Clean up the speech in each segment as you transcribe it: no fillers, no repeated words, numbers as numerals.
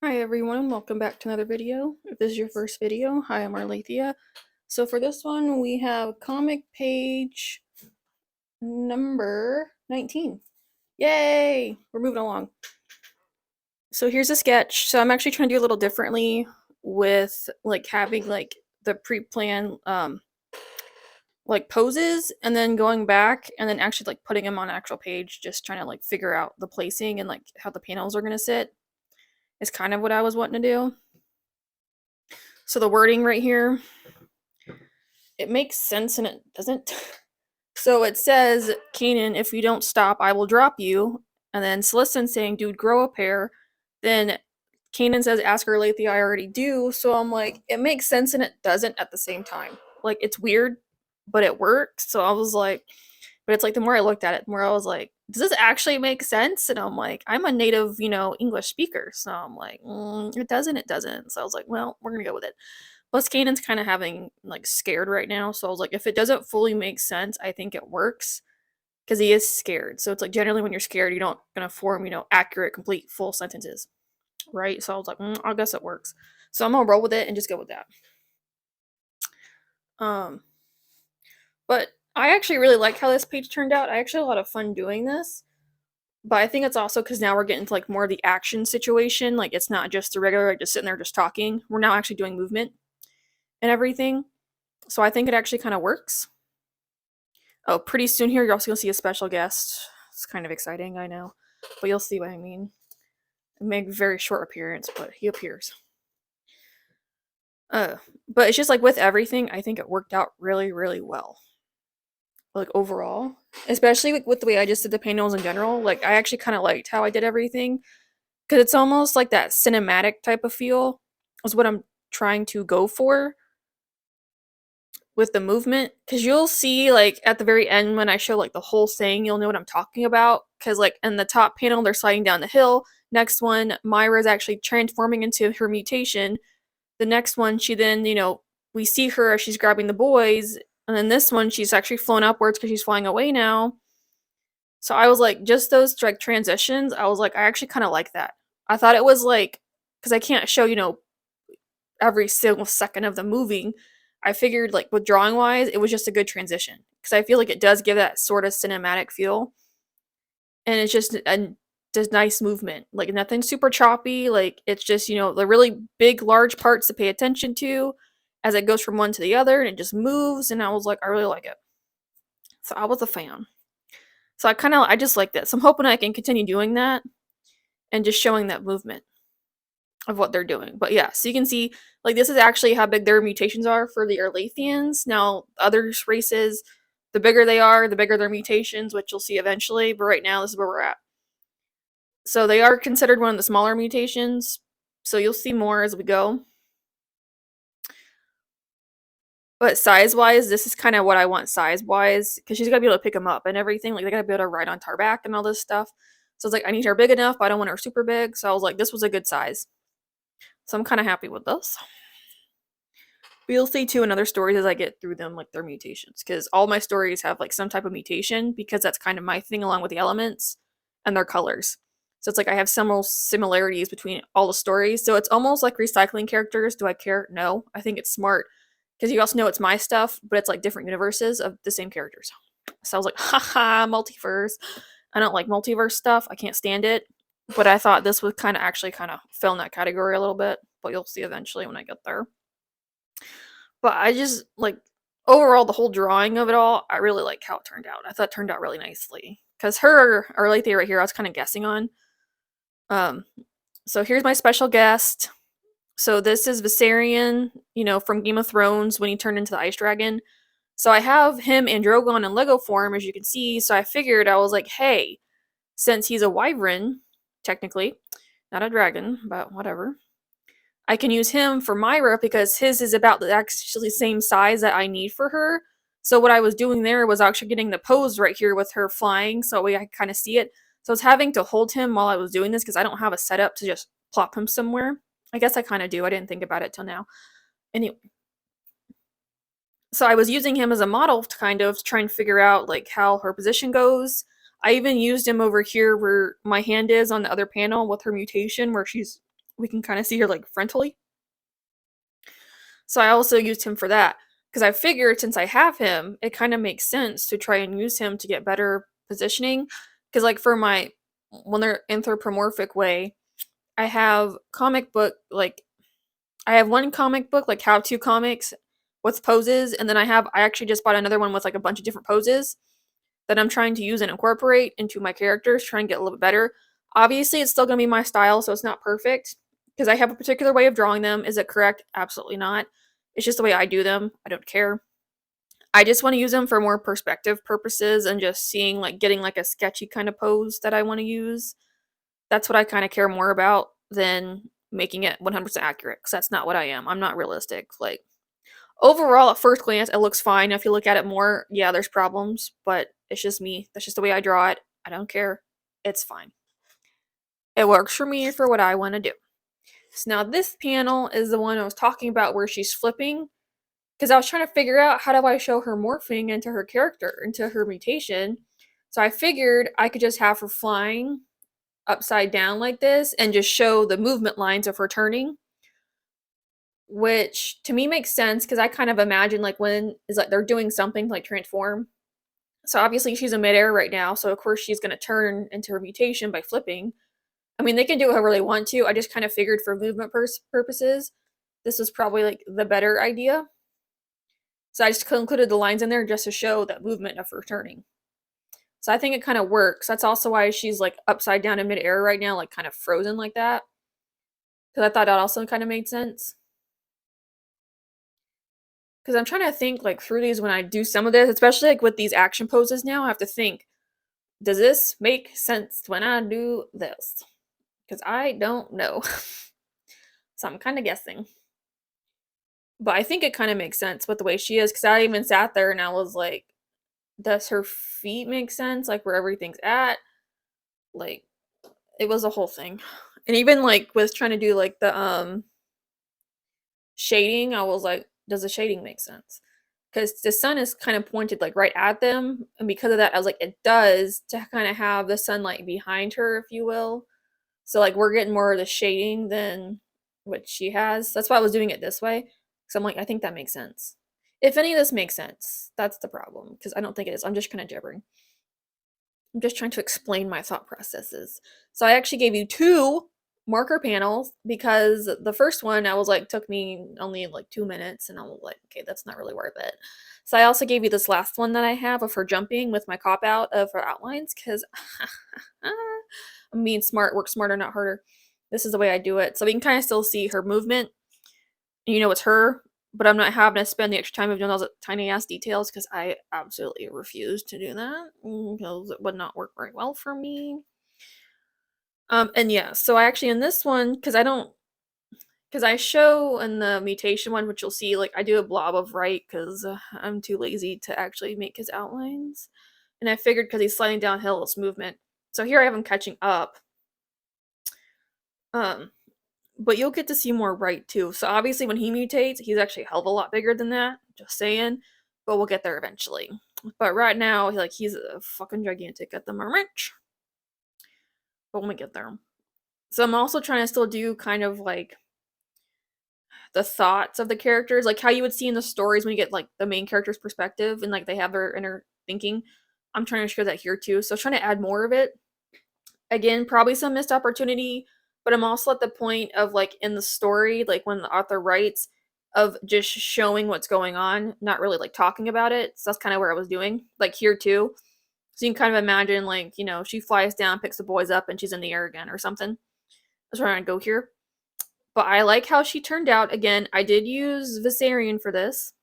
Hi everyone, welcome back to another video. If this is your first video, hi, I'm Arlathia. So for this one, we have comic page number 19. Yay! We're moving along. So here's a sketch. So I'm actually trying to do a little differently with like having like the pre-plan like poses and then going back and then actually like putting them on an actual page, just trying to like figure out the placing and like how the panels are gonna sit. Is kind of what I was wanting to do. So the wording right here, it makes sense and it doesn't. So it says, Kanan, if you don't stop, I will drop you. And then Celestin saying, dude, grow a pair. Then Kanan says, ask her lately, I already do. So I'm like, it makes sense and it doesn't at the same time. Like, it's weird, but it works. So I was like, but it's like the more I looked at it, the more I was like, does this actually make sense? And I'm like, I'm a native, English speaker. So I'm like, it doesn't, it doesn't. So I was like, well, we're going to go with it. Plus, Kanan's kind of having like scared right now, so I was like, if it doesn't fully make sense, I think it works because he is scared. So it's like generally when you're scared, you don't gonna form accurate, complete, full sentences, right? So I was like, I guess it works. So I'm gonna roll with it and just go with that. Um, but I actually really like how this page turned out. I actually had a lot of fun doing this. But I think it's also because now we're getting to like more of the action situation. Like it's not just a regular like just sitting there just talking. We're now actually doing movement and everything. So I think it actually kind of works. Oh, pretty soon here, you're also going to see a special guest. It's kind of exciting, I know. But you'll see what I mean. Make a very short appearance, but he appears. But it's just like with everything, I think it worked out really, really well. Like overall. Especially with the way I just did the panels in general. Like I actually kind of liked how I did everything. Because it's almost like that cinematic type of feel is what I'm trying to go for with the movement, because you'll see like at the very end when I show like the whole thing, you'll know what I'm talking about. Because like in the top panel they're sliding down the hill, next one Myra is actually transforming into her mutation, the next one she then we see her as she's grabbing the boys, and then this one she's actually flown upwards because she's flying away now. So I was like, just those like transitions, I was like, I actually kind of like that. I thought it was like, because I can't show every single second of the moving, I figured like with drawing wise, it was just a good transition because I feel like it does give that sort of cinematic feel, and it's just nice movement. Like nothing super choppy. Like it's just the really big large parts to pay attention to as it goes from one to the other, and it just moves. And I was like, I really like it. So I was a fan. So I just like this. I'm hoping I can continue doing that and just showing that movement of what they're doing. But yeah, so you can see like this is actually how big their mutations are for the Arlathians. Now, other races, the bigger they are, the bigger their mutations, which you'll see eventually. But right now, this is where we're at. So they are considered one of the smaller mutations. So you'll see more as we go. But size-wise, this is kind of what I want size-wise, because she's gotta be able to pick them up and everything. Like they gotta be able to ride on her back and all this stuff. So it's like I need her big enough, but I don't want her super big. So I was like, this was a good size. So I'm kind of happy with this. But you'll see too in other stories as I get through them, like their mutations, because all my stories have like some type of mutation, because that's kind of my thing along with the elements and their colors. So it's like I have some similarities between all the stories. So it's almost like recycling characters. Do I care? No. I think it's smart because you also know it's my stuff, but it's like different universes of the same characters. So I was like, haha, multiverse. I don't like multiverse stuff. I can't stand it. But I thought this would kind of fill in that category a little bit. But you'll see eventually when I get there. But I just like overall the whole drawing of it all, I really like how it turned out. I thought it turned out really nicely. Cause her Arlathia right here, I was kind of guessing on. Um, so here's my special guest. So this is Viserion, from Game of Thrones when he turned into the Ice Dragon. So I have him and Drogon in Lego form, as you can see. So I figured I was like, hey, since he's a wyvern, technically, not a dragon, but whatever. I can use him for Myra because his is about the actually same size that I need for her. So what I was doing there was actually getting the pose right here with her flying, so I could kind of see it. So I was having to hold him while I was doing this because I don't have a setup to just plop him somewhere. I guess I kind of do. I didn't think about it till now. Anyway, so I was using him as a model to kind of try and figure out like how her position goes. I even used him over here where my hand is on the other panel with her mutation, where she's we can kind of see her like frontally. So I also used him for that because I figured since I have him, it kind of makes sense to try and use him to get better positioning. Because like for my when they're anthropomorphic way, I have comic book like I have one comic book like how to comics with poses, and then I actually just bought another one with like a bunch of different poses that I'm trying to use and incorporate into my characters, try and get a little bit better. Obviously, it's still going to be my style, so it's not perfect because I have a particular way of drawing them. Is it correct? Absolutely not. It's just the way I do them. I don't care. I just want to use them for more perspective purposes and just seeing like getting like a sketchy kind of pose that I want to use. That's what I kind of care more about than making it 100% accurate because that's not what I am. I'm not realistic. Like overall, at first glance, it looks fine. If you look at it more, yeah, there's problems, but it's just me. That's just the way I draw it. I don't care. It's fine. It works for me for what I want to do. So now this panel is the one I was talking about where she's flipping because I was trying to figure out how do I show her morphing into her character, into her mutation. So I figured I could just have her flying upside down like this and just show the movement lines of her turning, which to me makes sense because I kind of imagine like when is like they're doing something to, like transform. So obviously she's in midair right now, so of course she's gonna turn into her mutation by flipping. I mean, they can do it however they want to. I just kind of figured for movement purposes, this was probably like the better idea. So I just included the lines in there just to show that movement of her turning. So I think it kind of works. That's also why she's like upside down in midair right now, like kind of frozen like that. Because I thought that also kind of made sense. Because I'm trying to think like through these when I do some of this, especially like with these action poses now, I have to think, does this make sense when I do this? Because I don't know. So I'm kind of guessing. But I think it kind of makes sense with the way she is. Because I even sat there and I was like, does her feet make sense? Like where everything's at? Like, it was a whole thing. And even like with trying to do like the shading, I was like, does the shading make sense? Because the sun is kind of pointed like right at them, and because of that, I was like, it does to kind of have the sunlight behind her, if you will. So like we're getting more of the shading than what she has. That's why I was doing it this way. Because I'm like, I think that makes sense. If any of this makes sense, that's the problem. Because I don't think it is. I'm just kind of gibbering. I'm just trying to explain my thought processes. So I actually gave you two marker panels because the first one I was like took me only like 2 minutes and I was like, okay, that's not really worth it. So I also gave you this last one that I have of her jumping with my cop out of her outlines because I'm being smart, work smarter, not harder. This is the way I do it. So we can kind of still see her movement. You know it's her, but I'm not having to spend the extra time of doing those tiny ass details because I absolutely refuse to do that because it would not work very well for me. And yeah, so I actually in this one because I show in the mutation one, which you'll see, like I do a blob of right because I'm too lazy to actually make his outlines, and I figured because he's sliding downhill, it's movement. So here I have him catching up. Um, but you'll get to see more right too. So obviously when he mutates, he's actually a hell of a lot bigger than that. Just saying. But we'll get there eventually. But right now, like he's a fucking gigantic at the moment. But when we get there. So I'm also trying to still do kind of like the thoughts of the characters, like how you would see in the stories when you get like the main character's perspective and like they have their inner thinking. I'm trying to show that here too. So trying to add more of it. Again, probably some missed opportunity, but I'm also at the point of like in the story, like when the author writes, of just showing what's going on, not really like talking about it. So that's kind of where I was doing, like here too. So you can kind of imagine, like, you know, she flies down, picks the boys up, and she's in the air again or something. That's where I'm gonna go here. But I like how she turned out. Again, I did use Viserion for this.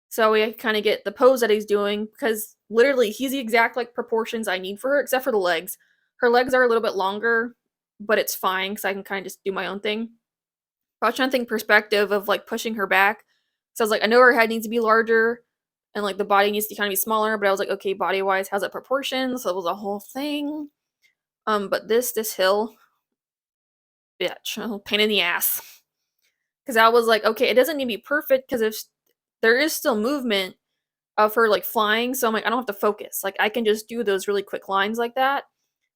So we kind of get the pose that he's doing because literally he's the exact like proportions I need for her, except for the legs. Her legs are a little bit longer, but it's fine because I can kind of just do my own thing. But I was trying to think perspective of like pushing her back. So I was like, I know her head needs to be larger and like the body needs to kind of be smaller, but I was like, okay, body wise, how's that proportion? So it was a whole thing. But this hill, bitch, pain in the ass. Because I was like, okay, it doesn't need to be perfect because if there is still movement of her like flying, so I'm like, I don't have to focus. Like I can just do those really quick lines like that.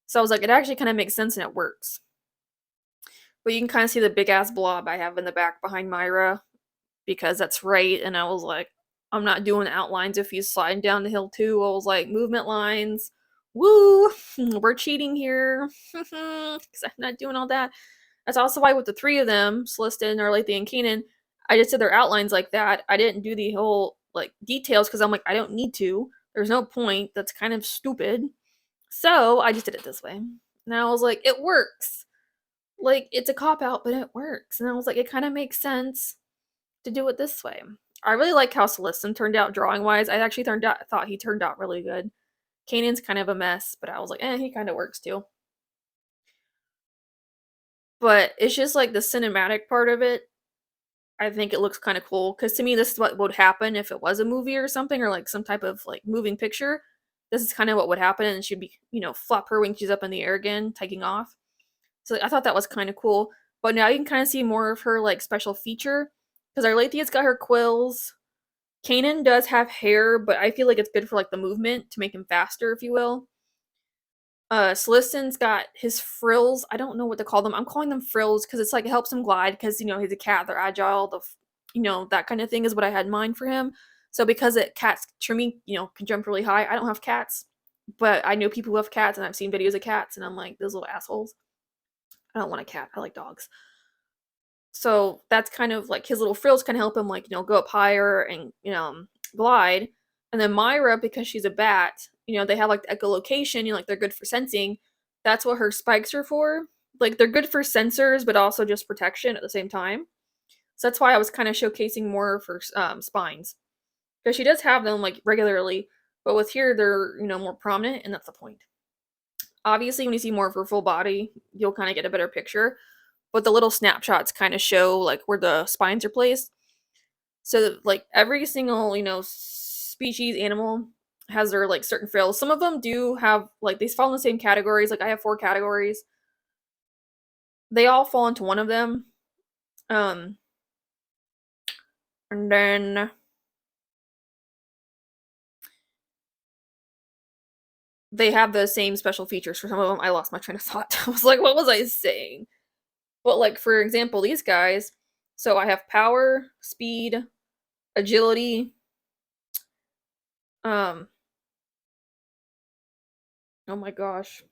So I was like, it actually kind of makes sense and it works. But you can kind of see the big ass blob I have in the back behind Myra because that's right. And I was like, I'm not doing outlines if he's sliding down the hill too. I was like, movement lines. Woo! We're cheating here. Because I'm not doing all that. That's also why with the three of them, Celestin, Arlathia, and Kanan, I just did their outlines like that. I didn't do the whole like details because I'm like, I don't need to. There's no point. That's kind of stupid. So I just did it this way. And I was like, it works. Like, it's a cop out, but it works. And I was like, it kind of makes sense to do it this way. I really like how Celestin turned out drawing wise. I actually thought he turned out really good. Kanan's kind of a mess, but I was like, he kind of works too. But it's just like the cinematic part of it. I think it looks kind of cool because to me, this is what would happen if it was a movie or something, or like some type of like moving picture. This is kind of what would happen, and she'd be, flop her wings up in the air again, taking off. So I thought that was kind of cool. But now you can kind of see more of her like special feature because Arlathia's got her quills. Kanan does have hair, but I feel like it's good for like the movement to make him faster, if you will. Celestin's got his frills. I don't know what to call them. I'm calling them frills because it's like it helps him glide because he's a cat. They're agile. That kind of thing is what I had in mind for him. So because cats trimming, can jump really high. I don't have cats, but I know people who have cats, and I've seen videos of cats, and I'm like, those little assholes. I don't want a cat. I like dogs. So that's kind of like his little frills can help him like, go up higher and, glide. And then Myra, because she's a bat, they have like the echolocation, like they're good for sensing. That's what her spikes are for. Like they're good for sensors, but also just protection at the same time. So that's why I was kind of showcasing more for spines. Because she does have them like regularly, but with here they're, more prominent, and that's the point. Obviously, when you see more of her full body, you'll kind of get a better picture. But the little snapshots kind of show like where the spines are placed. So like every single, species animal has their like certain frills. Some of them do have like they fall in the same categories. Like I have 4 categories. They all fall into one of them. And then they have the same special features for some of them. I lost my train of thought. I was like, what was I saying? But like for example, these guys, so I have power, speed, agility, oh my gosh.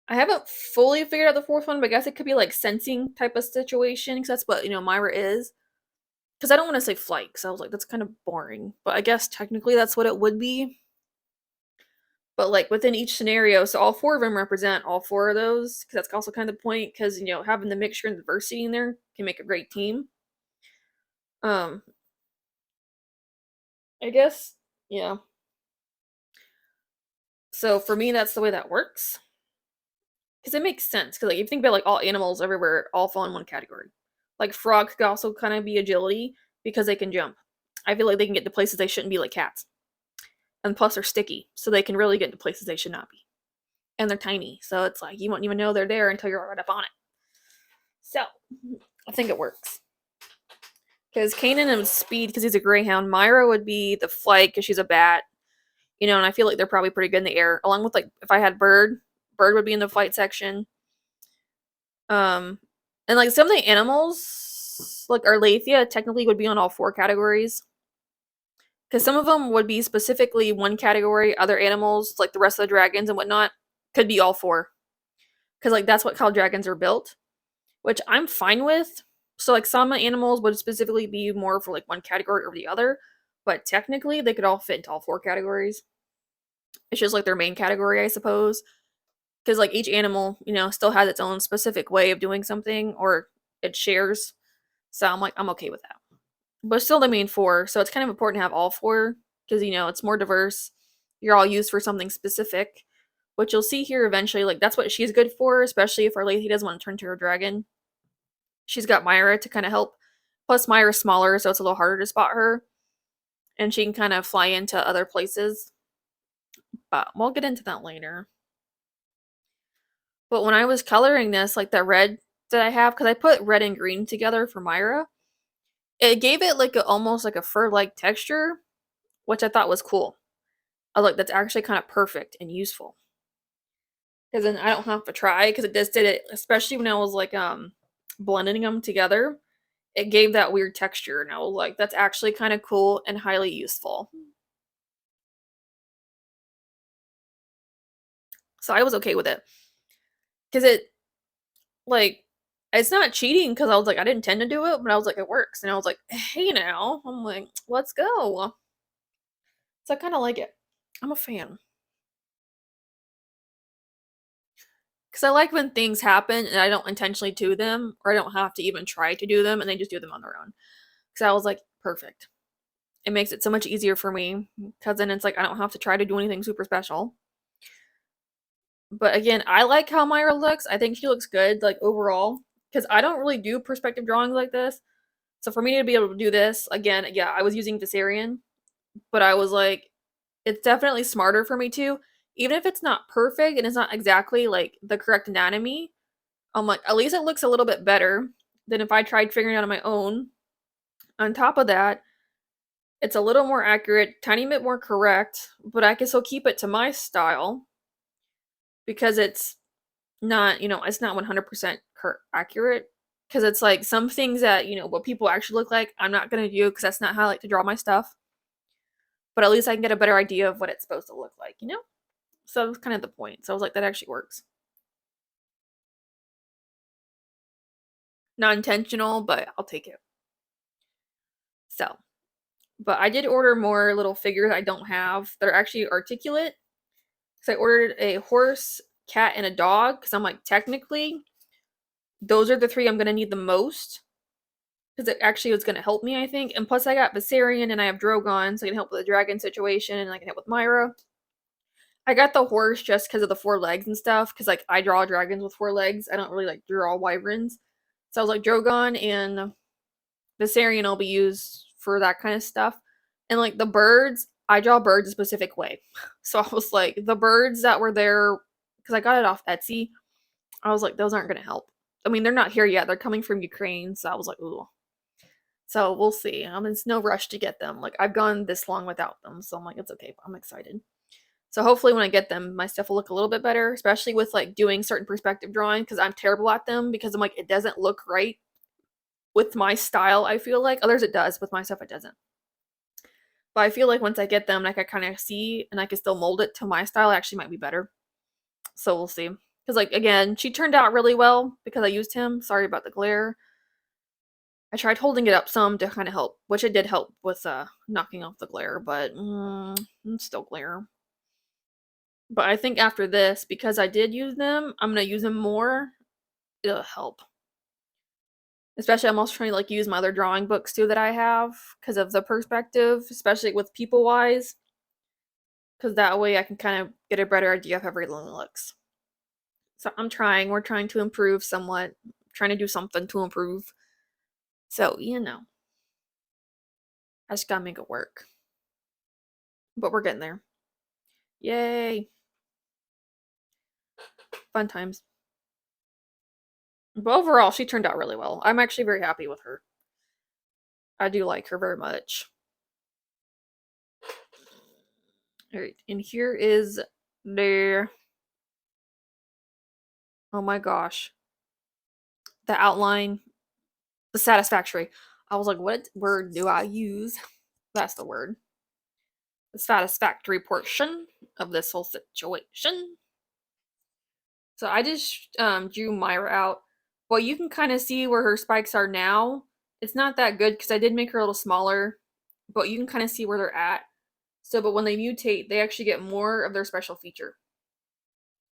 I haven't fully figured out the 4th one, but I guess it could be like sensing type of situation because that's what, Myra is. Because I don't want to say flight because I was like, that's kind of boring. But I guess technically that's what it would be. But like within each scenario, so all 4 of them represent all 4 of those because that's also kind of the point because, having the mixture and diversity in there can make a great team. I guess, yeah. So for me, that's the way that works. Because it makes sense. Because like, if you think about like all animals everywhere, all fall in one category. Like frogs could also kind of be agility because they can jump. I feel like they can get to places they shouldn't be, like cats. And plus, they're sticky, so they can really get into places they should not be. And they're tiny, so it's like you won't even know they're there until you're right up on it. So, I think it works. Because Kanan and speed, because he's a greyhound. Myra would be the flight, because she's a bat. And I feel like they're probably pretty good in the air. Along with, like, if I had Bird would be in the flight section. And, like, some of the animals, like Arlathia, technically would be on all 4 categories. Because some of them would be specifically one category. Other animals, like the rest of the dragons and whatnot, could be all 4. Because, like, that's how dragons are built. Which I'm fine with. So, like, some animals would specifically be more for, like, one category over the other. But technically, they could all fit into all 4 categories. It's just, like, their main category, I suppose. Because, like, each animal, still has its own specific way of doing something. Or it shares. So, I'm like, I'm okay with that. But still the main 4. So, it's kind of important to have all 4. Because, it's more diverse. You're all used for something specific. Which you'll see here eventually. Like, that's what she's good for. Especially if Arlathia doesn't want to turn to her dragon. She's got Myra to kind of help. Plus, Myra's smaller, so it's a little harder to spot her. And she can kind of fly into other places. But we'll get into that later. But when I was coloring this, like the red that I have, because I put red and green together for Myra, it gave it like almost like a fur-like texture, which I thought was cool. I was like, that's actually kind of perfect and useful. because then I don't have to try, because it just did it, especially when I was like blending them together. It gave that weird texture, and I was like, that's actually kind of cool and highly useful. So I was okay with it, because it, like, it's not cheating, because I was like, I didn't intend to do it, but I was like, it works, and I was like, hey now, I'm like, let's go. So I kind of like it. I'm a fan. Because I like when things happen and I don't intentionally do them, or I don't have to even try to do them, and they just do them on their own. Because I was like, perfect. It makes it so much easier for me, because then it's like I don't have to try to do anything super special. But again, I like how Myra looks. I think she looks good, like, overall. Because I don't really do perspective drawings like this. So for me to be able to do this, again, yeah, I was using Viserion. But I was like, it's definitely smarter for me too. Even if it's not perfect and it's not exactly like the correct anatomy, I'm like, at least it looks a little bit better than if I tried figuring it out on my own. On top of that, it's a little more accurate, tiny bit more correct, but I can still keep it to my style because it's not, it's not 100% accurate. Because it's like some things that, what people actually look like, I'm not going to do, because that's not how I like to draw my stuff. But at least I can get a better idea of what it's supposed to look like? So that was kind of the point. So I was like, that actually works. Not intentional, but I'll take it. So, but I did order more little figures I don't have that are actually articulate. So I ordered a horse, cat, and a dog, because I'm like, technically, those are the three I'm going to need the most. Because it actually was going to help me, I think. And plus, I got Viserion and I have Drogon, so I can help with the dragon situation, and I can help with Myra. I got the horse just because of the 4 legs and stuff, because like I draw dragons with 4 legs. I don't really like draw wyverns. So I was like, Drogon and Viserion will be used for that kind of stuff. And like the birds, I draw birds a specific way. So I was like, the birds that were there, because I got it off Etsy, I was like, those aren't going to help. I mean, they're not here yet. They're coming from Ukraine. So I was like, ooh. So we'll see. It's no rush to get them. Like, I've gone this long without them. So I'm like, it's okay. I'm excited. So hopefully when I get them, my stuff will look a little bit better, especially with like doing certain perspective drawing, because I'm terrible at them, because I'm like, it doesn't look right with my style, I feel like. Others it does, with my stuff it doesn't. But I feel like once I get them, like, I kind of see and I can still mold it to my style, it actually might be better. So we'll see. Because, like, again, she turned out really well because I used him. Sorry about the glare. I tried holding it up some to kind of help, which it did help with knocking off the glare, but it's still glare. But I think after this, because I did use them, I'm going to use them more. It'll help. Especially, I'm also trying to like use my other drawing books too that I have, because of the perspective, especially with people wise. Because that way I can kind of get a better idea of how everything looks. So we're trying to improve somewhat, trying to do something to improve. So, I just gotta make it work. But we're getting there. Yay! Fun times. But overall, she turned out really well. I'm actually very happy with her. I do like her very much. Alright, and here is their. Oh my gosh. The outline. The satisfactory. I was like, what word do I use? That's the word. The satisfactory portion of this whole situation. So I just drew Myra out. Well, you can kind of see where her spikes are now. It's not that good because I did make her a little smaller, but you can kind of see where they're at. So, but when they mutate, they actually get more of their special feature.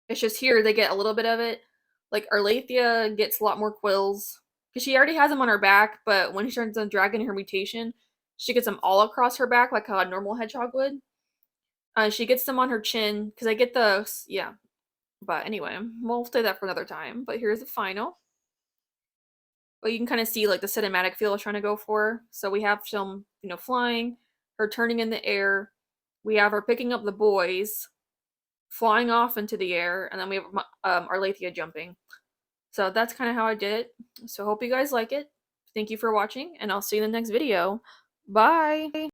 It's just here they get a little bit of it. Like Arlathia gets a lot more quills because she already has them on her back, but when she turns on dragon, her mutation, she gets them all across her back like how a normal hedgehog would. She gets them on her chin because I get the yeah. But anyway, we'll say that for another time. But here's the final. But you can kind of see like the cinematic feel I was trying to go for. So we have some, flying, her turning in the air. We have her picking up the boys, flying off into the air, and then we have Arlathia jumping. So that's kind of how I did it. So hope you guys like it. Thank you for watching, and I'll see you in the next video. Bye!